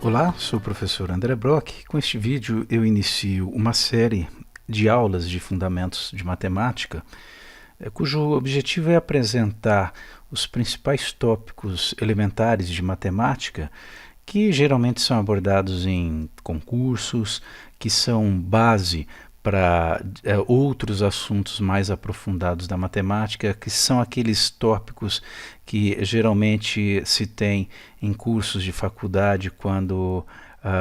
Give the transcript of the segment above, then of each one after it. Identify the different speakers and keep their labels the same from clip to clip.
Speaker 1: Olá, sou o professor André Brock. Com este vídeo eu inicio uma série de aulas de fundamentos de matemática, cujo objetivo é apresentar os principais tópicos elementares de matemática que geralmente são abordados em concursos, que são base para outros assuntos mais aprofundados da matemática, que são aqueles tópicos que geralmente se tem em cursos de faculdade quando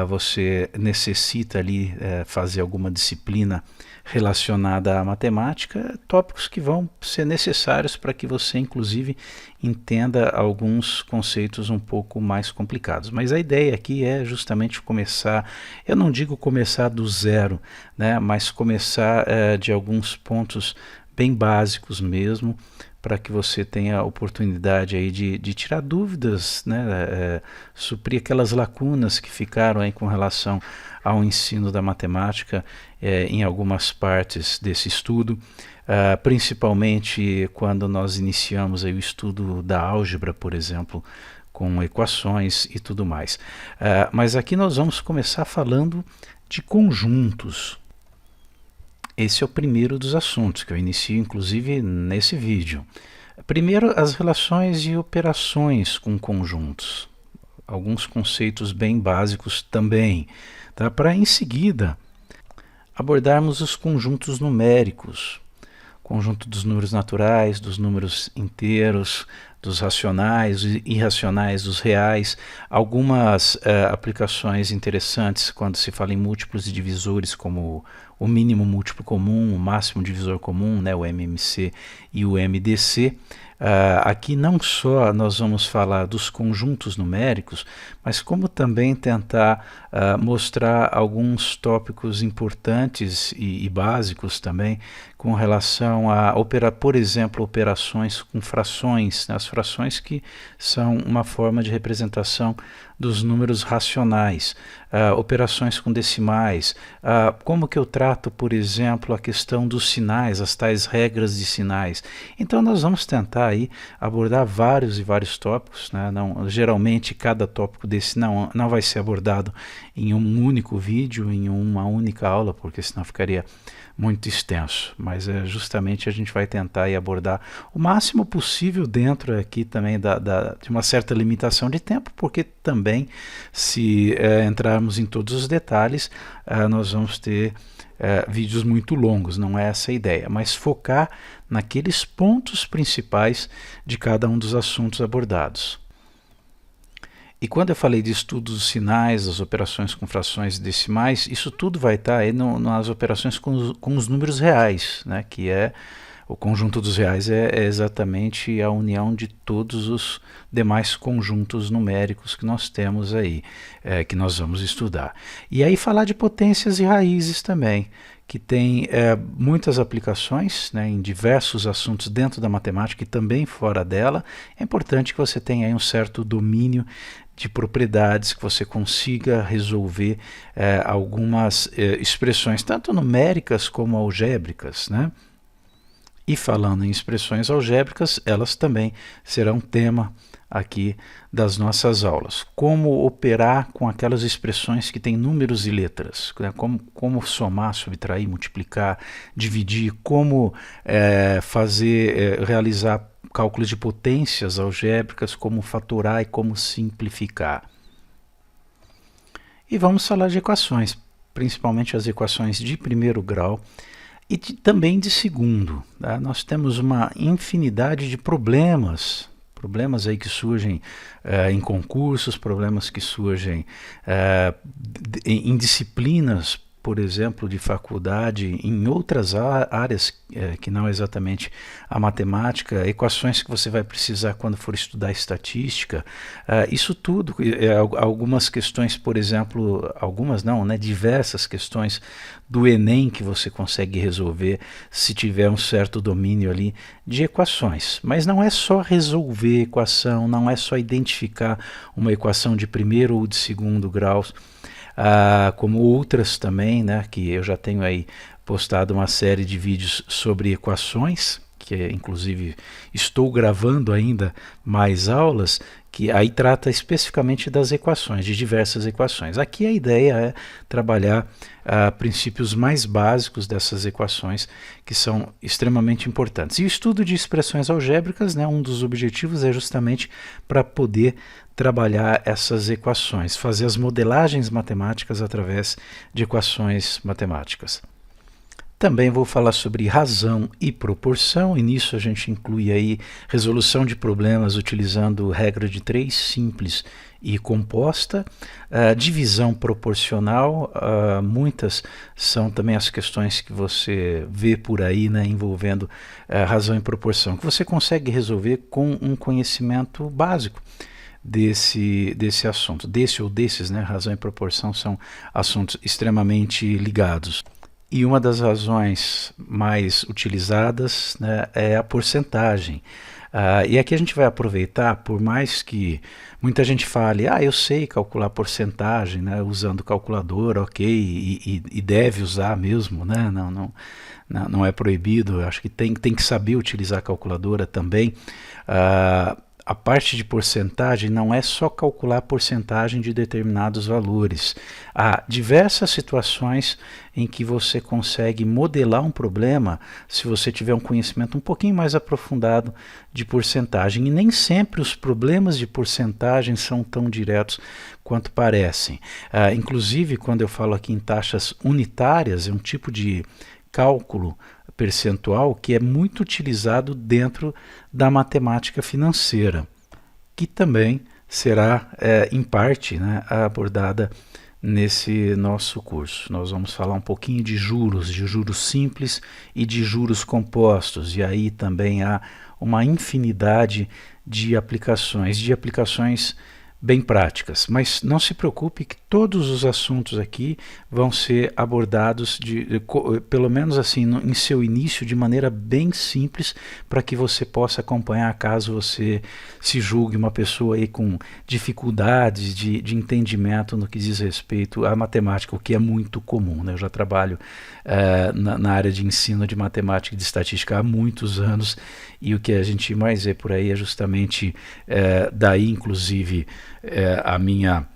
Speaker 1: você necessita ali fazer alguma disciplina relacionada à matemática, tópicos que vão ser necessários para que você inclusive entenda alguns conceitos um pouco mais complicados. Mas a ideia aqui é justamente começar, eu não digo começar do zero, né, mas começar de alguns pontos bem básicos mesmo, para que você tenha a oportunidade aí de tirar dúvidas, né, suprir aquelas lacunas que ficaram aí com relação ao ensino da matemática em algumas partes desse estudo, principalmente quando nós iniciamos aí o estudo da álgebra, por exemplo, com equações e tudo mais. Mas aqui nós vamos começar falando de conjuntos. Esse é o primeiro dos assuntos que eu inicio, inclusive, nesse vídeo. Primeiro, as relações e operações com conjuntos. Alguns conceitos bem básicos também, tá? Para, em seguida, abordarmos os conjuntos numéricos. Conjunto dos números naturais, dos números inteiros, dos racionais, irracionais, dos reais. Algumas aplicações interessantes quando se fala em múltiplos e divisores, como o mínimo múltiplo comum, o máximo divisor comum, né, o MMC e o MDC. Aqui não só nós vamos falar dos conjuntos numéricos, mas como também tentar mostrar alguns tópicos importantes e básicos também com relação a, por exemplo, operações com frações, né? As frações que são uma forma de representação dos números racionais, operações com decimais, como que eu trato, por exemplo, a questão dos sinais, as tais regras de sinais. Então nós vamos tentar aí abordar vários e vários tópicos, né? Geralmente cada tópico desse não vai ser abordado em um único vídeo, em uma única aula, porque senão ficaria muito extenso, mas justamente a gente vai tentar aí abordar o máximo possível dentro aqui também de uma certa limitação de tempo, porque também se entrarmos em todos os detalhes, nós vamos ter vídeos muito longos, não é essa a ideia, mas focar naqueles pontos principais de cada um dos assuntos abordados. E quando eu falei de estudos dos sinais, das operações com frações decimais, isso tudo vai estar aí nas operações com os números reais, né? Que é o conjunto dos reais é exatamente a união de todos os demais conjuntos numéricos que nós temos aí, que nós vamos estudar. E aí falar de potências e raízes também, que tem muitas aplicações, né, em diversos assuntos dentro da matemática e também fora dela. É importante que você tenha aí um certo domínio de propriedades, que você consiga resolver algumas expressões, tanto numéricas como algébricas, né? E falando em expressões algébricas, elas também serão tema aqui das nossas aulas. Como operar com aquelas expressões que têm números e letras, né? Como somar, subtrair, multiplicar, dividir, como realizar cálculos de potências algébricas, como fatorar e como simplificar. E vamos falar de equações, principalmente as equações de primeiro grau e também de segundo. Tá? Nós temos uma infinidade de problemas aí que surgem em concursos, problemas que surgem em disciplinas, por exemplo, de faculdade, em outras áreas que não exatamente a matemática, equações que você vai precisar quando for estudar estatística, isso tudo, algumas questões, por exemplo, algumas não, né, diversas questões do Enem que você consegue resolver se tiver um certo domínio ali de equações. Mas não é só resolver equação, não é só identificar uma equação de primeiro ou de segundo grau, como outras também, né, que eu já tenho aí postado uma série de vídeos sobre equações, que inclusive estou gravando ainda mais aulas, que aí trata especificamente das equações, de diversas equações. Aqui a ideia é trabalhar princípios mais básicos dessas equações, que são extremamente importantes. E o estudo de expressões algébricas, né, um dos objetivos é justamente para poder trabalhar essas equações, fazer as modelagens matemáticas através de equações matemáticas. Também vou falar sobre razão e proporção, e nisso a gente inclui aí resolução de problemas utilizando regra de 3 simples e composta, divisão proporcional, muitas são também as questões que você vê por aí, né, envolvendo razão e proporção, que você consegue resolver com um conhecimento básico desse assunto, desse ou desses, né, razão e proporção são assuntos extremamente ligados. E uma das razões mais utilizadas, né, é a porcentagem. E aqui a gente vai aproveitar, por mais que muita gente fale, eu sei calcular porcentagem, né, usando calculadora, ok, e deve usar mesmo, né, não é proibido, acho que tem que saber utilizar a calculadora também. A parte de porcentagem não é só calcular a porcentagem de determinados valores. Há diversas situações em que você consegue modelar um problema se você tiver um conhecimento um pouquinho mais aprofundado de porcentagem. E nem sempre os problemas de porcentagem são tão diretos quanto parecem. Inclusive, quando eu falo aqui em taxas unitárias, é um tipo de cálculo percentual que é muito utilizado dentro da matemática financeira, que também será, em parte, né, abordada nesse nosso curso. Nós vamos falar um pouquinho de juros simples e de juros compostos, e aí também há uma infinidade de aplicações bem práticas, mas não se preocupe que todos os assuntos aqui vão ser abordados pelo menos assim em seu início de maneira bem simples, para que você possa acompanhar caso você se julgue uma pessoa aí com dificuldades de entendimento no que diz respeito à matemática, o que é muito comum, né? Eu já trabalho na área de ensino de matemática e de estatística há muitos anos, e o que a gente mais vê por aí é justamente daí inclusive a minha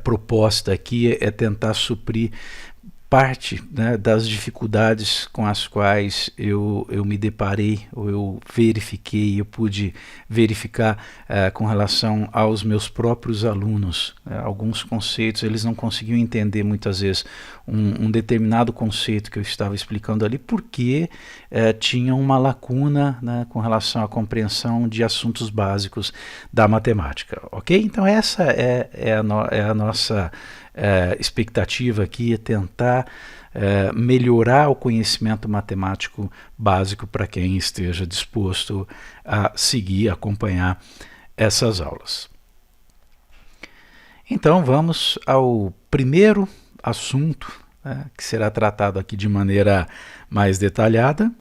Speaker 1: proposta aqui é tentar suprir parte, né, das dificuldades com as quais eu me deparei, ou eu pude verificar com relação aos meus próprios alunos. Alguns conceitos eles não conseguiam entender muitas vezes um determinado conceito que eu estava explicando ali, porque tinha uma lacuna, né, com relação à compreensão de assuntos básicos da matemática, ok? Então essa é a nossa expectativa aqui, é tentar melhorar o conhecimento matemático básico para quem esteja disposto a seguir, acompanhar essas aulas. Então vamos ao primeiro assunto, que será tratado aqui de maneira mais detalhada,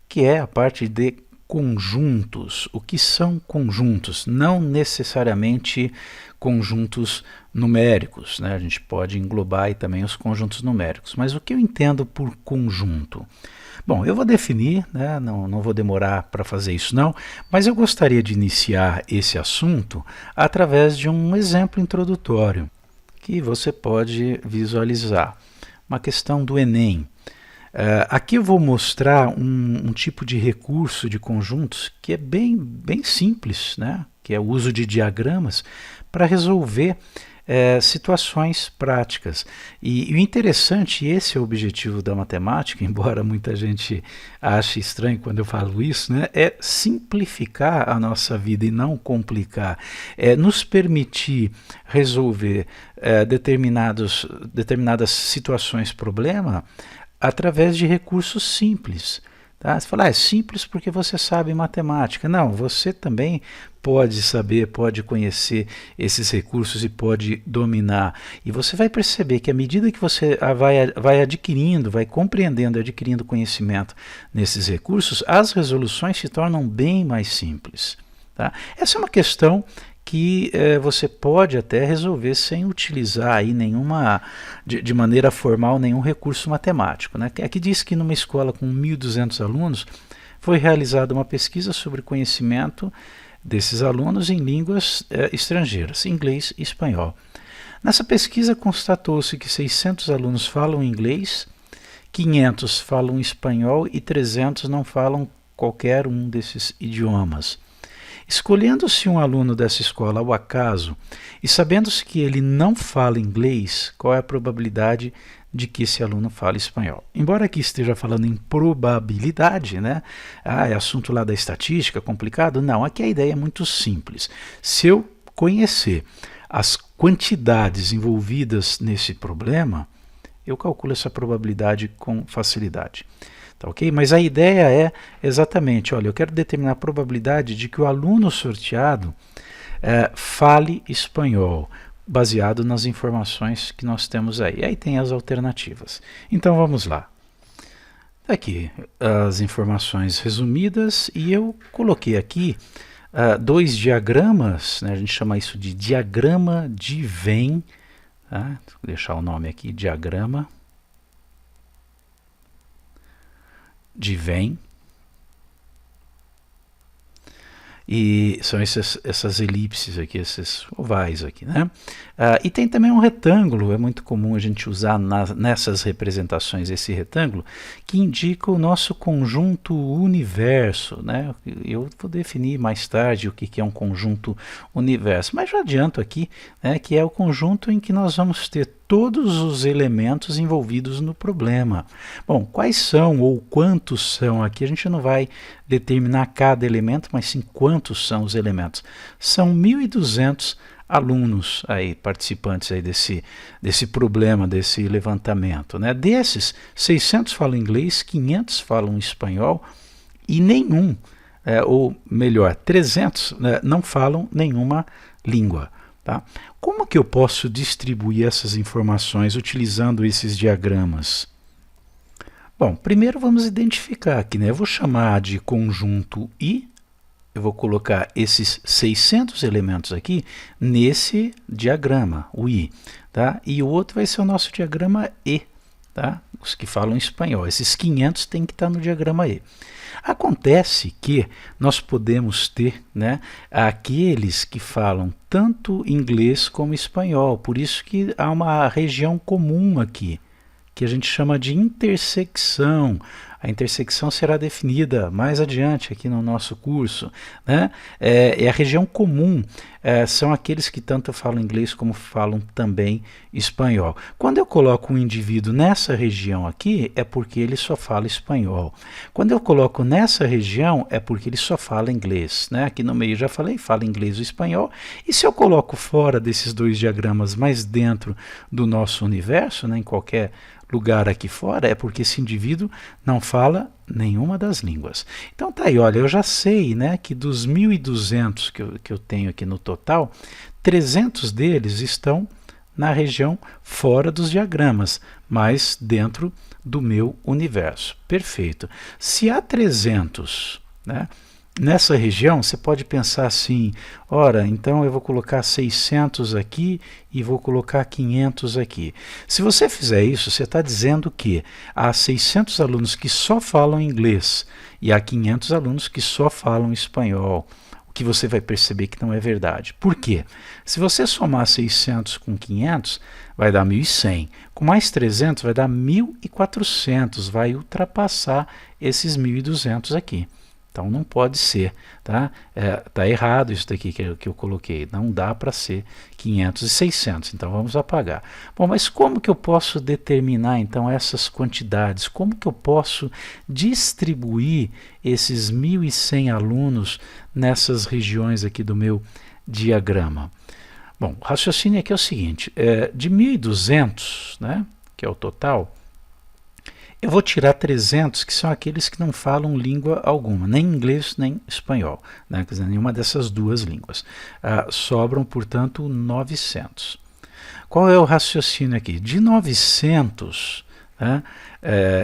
Speaker 1: que é a parte de conjuntos. O que são conjuntos? Não necessariamente conjuntos numéricos, né? A gente pode englobar aí também os conjuntos numéricos, mas o que eu entendo por conjunto? Bom, eu vou definir, né? Não vou demorar para fazer isso não, mas eu gostaria de iniciar esse assunto através de um exemplo introdutório que você pode visualizar. Uma questão do Enem. Aqui eu vou mostrar um tipo de recurso de conjuntos que é bem simples, né? Que é o uso de diagramas para resolver situações práticas. E o interessante, esse é o objetivo da matemática, embora muita gente ache estranho quando eu falo isso, né? É simplificar a nossa vida e não complicar. É nos permitir resolver determinadas situações, problema, através de recursos simples. Tá? Você fala, é simples porque você sabe matemática. Não, você também pode saber, pode conhecer esses recursos e pode dominar. E você vai perceber que à medida que você vai adquirindo, vai compreendendo, adquirindo conhecimento nesses recursos, as resoluções se tornam bem mais simples. Tá? Essa é uma questão que você pode até resolver sem utilizar aí de maneira formal nenhum recurso matemático, né? Aqui diz que numa escola com 1.200 alunos, foi realizada uma pesquisa sobre conhecimento desses alunos em línguas estrangeiras, inglês e espanhol. Nessa pesquisa constatou-se que 600 alunos falam inglês, 500 falam espanhol e 300 não falam qualquer um desses idiomas. Escolhendo-se um aluno dessa escola ao acaso e sabendo-se que ele não fala inglês, qual é a probabilidade de que esse aluno fale espanhol? Embora aqui esteja falando em probabilidade, né? É assunto lá da estatística, complicado? Não, aqui a ideia é muito simples. Se eu conhecer as quantidades envolvidas nesse problema, eu calculo essa probabilidade com facilidade. Tá, ok? Mas a ideia é exatamente, olha, eu quero determinar a probabilidade de que o aluno sorteado fale espanhol, baseado nas informações que nós temos aí. E aí tem as alternativas. Então vamos lá. Aqui as informações resumidas e eu coloquei aqui dois diagramas, né? A gente chama isso de diagrama de Venn, tá? Vou deixar o nome aqui, diagrama de Venn, e são essas elipses aqui, esses ovais aqui, né? E tem também um retângulo, é muito comum a gente usar nessas representações esse retângulo, que indica o nosso conjunto universo, né? Eu vou definir mais tarde o que é um conjunto universo, mas já adianto aqui, né, que é o conjunto em que nós vamos ter todos os elementos envolvidos no problema. Bom, quais são ou quantos são aqui? A gente não vai determinar cada elemento, mas sim quantos são os elementos. São 1.200 alunos aí, participantes aí desse problema, desse levantamento, né? Desses, 600 falam inglês, 500 falam espanhol e nenhum, ou melhor, 300 não falam nenhuma língua. Tá? Como que eu posso distribuir essas informações utilizando esses diagramas? Bom, primeiro vamos identificar aqui, né? Eu vou chamar de conjunto I, eu vou colocar esses 600 elementos aqui nesse diagrama, o I, tá? E o outro vai ser o nosso diagrama E, tá? Os que falam espanhol, esses 500 tem que estar no diagrama E. Acontece que nós podemos ter, né, aqueles que falam tanto inglês como espanhol, por isso que há uma região comum aqui, que a gente chama de intersecção. A intersecção será definida mais adiante aqui no nosso curso, né? É a região comum, são aqueles que tanto falam inglês como falam também espanhol. Quando eu coloco um indivíduo nessa região aqui, é porque ele só fala espanhol. Quando eu coloco nessa região, é porque ele só fala inglês, né? Aqui no meio já falei, fala inglês ou espanhol. E se eu coloco fora desses dois diagramas, mas dentro do nosso universo, né, em qualquer lugar aqui fora, é porque esse indivíduo não fala nenhuma das línguas. Então tá aí, olha, eu já sei, né, que dos 1.200 que eu tenho aqui no total, 300 deles estão na região fora dos diagramas, mas dentro do meu universo. Perfeito. Se há 300, né, nessa região, você pode pensar assim, ora, então eu vou colocar 600 aqui e vou colocar 500 aqui. Se você fizer isso, você está dizendo que há 600 alunos que só falam inglês e há 500 alunos que só falam espanhol. O que você vai perceber que não é verdade. Por quê? Se você somar 600 com 500, vai dar 1.100. Com mais 300, vai dar 1.400. Vai ultrapassar esses 1.200 aqui. Então não pode ser, tá? Tá errado isso daqui que eu coloquei. Não dá para ser 500 e 600, então vamos apagar. Bom, mas como que eu posso determinar então essas quantidades? Como que eu posso distribuir esses 1.100 alunos nessas regiões aqui do meu diagrama? Bom, o raciocínio aqui é o seguinte, de 1.200, né, que é o total, eu vou tirar 300, que são aqueles que não falam língua alguma, nem inglês nem espanhol, né? Quer dizer, nenhuma dessas duas línguas. Sobram, portanto, 900. Qual é o raciocínio aqui? De 900, né,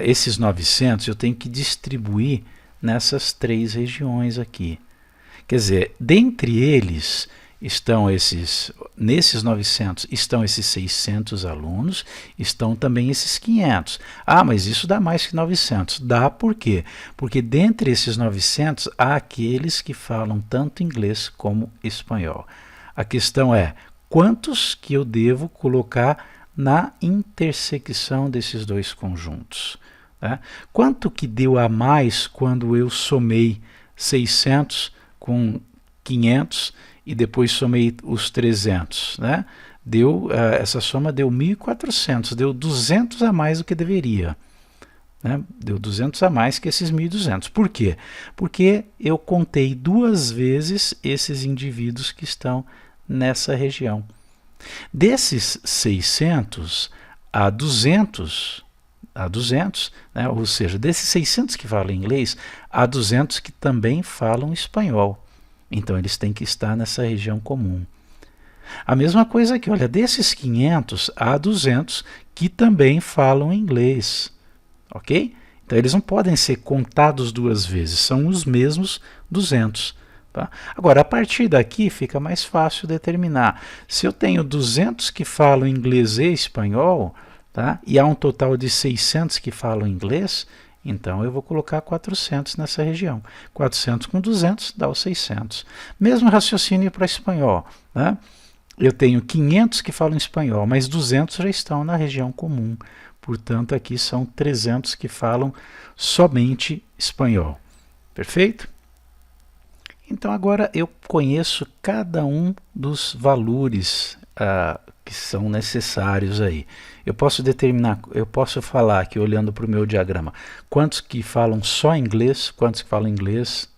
Speaker 1: esses 900 eu tenho que distribuir nessas três regiões aqui. Quer dizer, dentre eles, nesses 900 estão esses 600 alunos, estão também esses 500. Ah, mas isso dá mais que 900. Dá por quê? Porque dentre esses 900 há aqueles que falam tanto inglês como espanhol. A questão é, quantos que eu devo colocar na intersecção desses dois conjuntos? Tá? Quanto que deu a mais quando eu somei 600 com 500 e depois somei os 300, né? Essa soma deu 1.400, deu 200 a mais do que deveria. Né? Deu 200 a mais que esses 1.200. Por quê? Porque eu contei duas vezes esses indivíduos que estão nessa região. Desses 600 a 200, né? Ou seja, desses 600 que falam inglês, há 200 que também falam espanhol. Então, eles têm que estar nessa região comum. A mesma coisa aqui, olha, desses 500, há 200 que também falam inglês, ok? Então, eles não podem ser contados duas vezes, são os mesmos 200. Tá? Agora, a partir daqui fica mais fácil determinar. Se eu tenho 200 que falam inglês e espanhol, tá? E há um total de 600 que falam inglês, então eu vou colocar 400 nessa região. 400 com 200 dá os 600. Mesmo raciocínio para espanhol. Né? Eu tenho 500 que falam espanhol, mas 200 já estão na região comum. Portanto, aqui são 300 que falam somente espanhol. Perfeito? Então, agora eu conheço cada um dos valores que são necessários aí. Eu posso falar aqui, olhando para o meu diagrama, quantos que falam só inglês, quantos que falam inglês,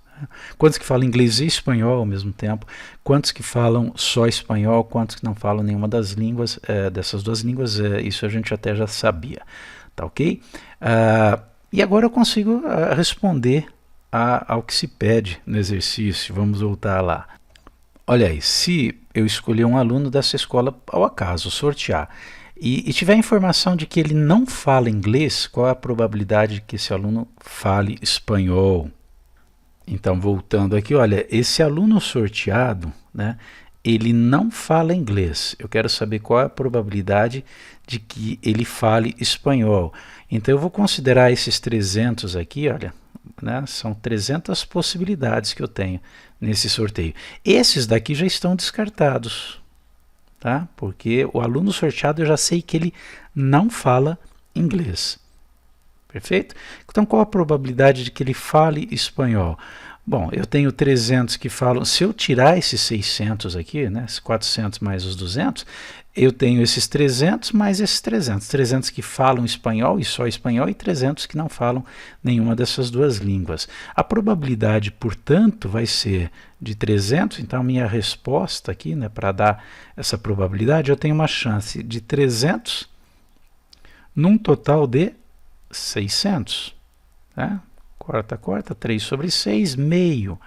Speaker 1: quantos que falam inglês e espanhol ao mesmo tempo, quantos que falam só espanhol, quantos que não falam nenhuma das línguas, dessas duas línguas, isso a gente até já sabia, tá ok? E agora eu consigo responder ao que se pede no exercício. Vamos voltar lá. Olha aí, se eu escolher um aluno dessa escola ao acaso, sortear, e tiver a informação de que ele não fala inglês, qual é a probabilidade de que esse aluno fale espanhol? Então, voltando aqui, olha, esse aluno sorteado, né, ele não fala inglês. Eu quero saber qual é a probabilidade de que ele fale espanhol. Então, eu vou considerar esses 300 aqui, olha, né, são 300 possibilidades que eu tenho nesse sorteio. Esses daqui já estão descartados, tá? Porque o aluno sorteado eu já sei que ele não fala inglês. Perfeito? Então, qual a probabilidade de que ele fale espanhol? Bom, eu tenho 300 que falam, se eu tirar esses 600 aqui, né, esses 400 mais os 200, eu tenho esses 300 mais esses 300. 300 que falam espanhol e só espanhol e 300 que não falam nenhuma dessas duas línguas. A probabilidade, portanto, vai ser de 300, então a minha resposta aqui, né, para dar essa probabilidade, eu tenho uma chance de 300 num total de 600. Né? Corta, 3 sobre 6, meio.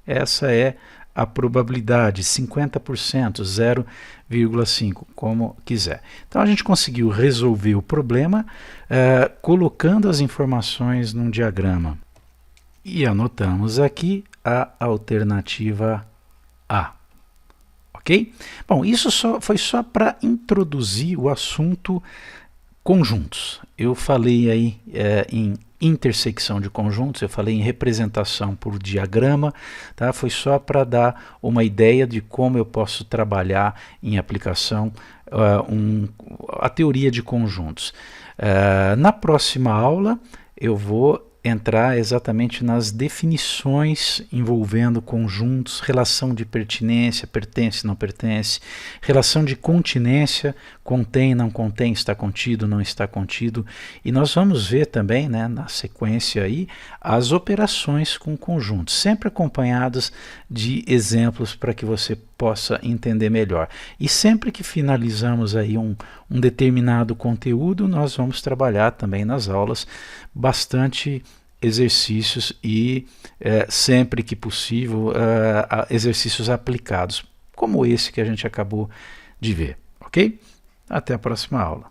Speaker 1: Essa é a probabilidade, 50%, 0,5, como quiser. Então, a gente conseguiu resolver o problema colocando as informações num diagrama. E anotamos aqui a alternativa A. Ok? Bom, isso foi só para introduzir o assunto conjuntos. Eu falei aí em intersecção de conjuntos, eu falei em representação por diagrama, tá? Foi só para dar uma ideia de como eu posso trabalhar em aplicação a teoria de conjuntos. Na próxima aula eu vou entrar exatamente nas definições envolvendo conjuntos, relação de pertinência, pertence, não pertence, relação de continência, contém, não contém, está contido, não está contido, e nós vamos ver também, né, na sequência aí, as operações com conjuntos, sempre acompanhadas de exemplos para que você possa entender melhor. E sempre que finalizamos aí um determinado conteúdo, nós vamos trabalhar também nas aulas bastante exercícios e sempre que possível exercícios aplicados, como esse que a gente acabou de ver, ok? Até a próxima aula.